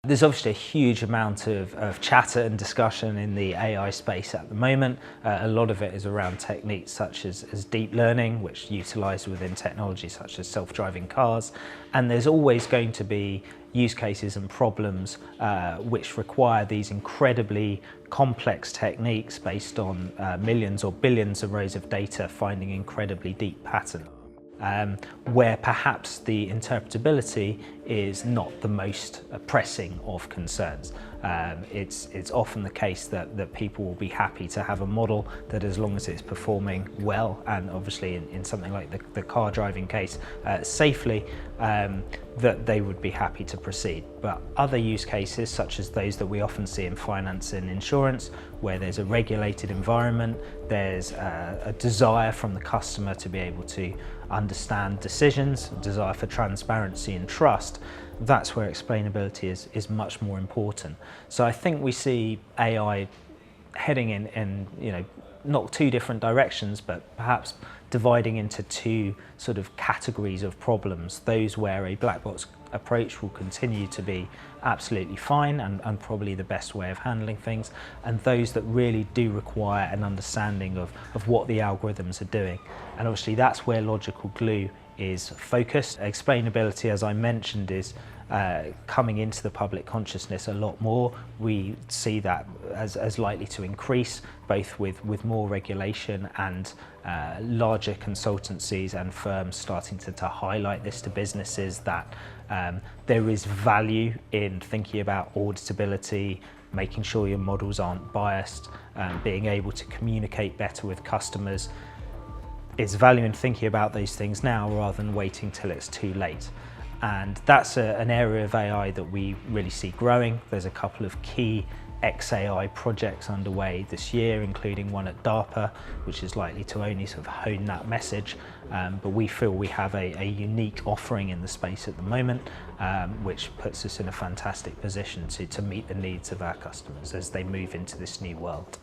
There's obviously a huge amount of chatter and discussion in the AI space at the moment. A lot of it is around techniques such as deep learning, which utilised within technology such as self-driving cars. And there's always going to be use cases and problems which require these incredibly complex techniques based on millions or billions of rows of data finding incredibly deep patterns. Where perhaps the interpretability is not the most pressing of concerns. It's often the case that people will be happy to have a model that, as long as it's performing well, and obviously in something like the car driving case, safely, that they would be happy to proceed. But other use cases, such as those that we often see in finance and insurance, where there's a regulated environment, there's a desire from the customer to be able to understand decisions, a desire for transparency and trust, that's where explainability is much more important. So I think we see AI heading in not two different directions, but perhaps dividing into two sort of categories of problems. Those where a black box approach will continue to be absolutely fine and probably the best way of handling things, and those that really do require an understanding of what the algorithms are doing. And obviously that's where logical glue is focused. Explainability, as I mentioned, is coming into the public consciousness a lot more. We see that as likely to increase, both with more regulation and larger consultancies and firms starting to highlight this to businesses, that there is value in thinking about auditability, making sure your models aren't biased, being able to communicate better with customers. It's value in thinking about those things now rather than waiting till it's too late. And that's an area of AI that we really see growing. There's a couple of key XAI projects underway this year, including one at DARPA, which is likely to only sort of hone that message. But we feel we have a unique offering in the space at the moment, which puts us in a fantastic position to meet the needs of our customers as they move into this new world.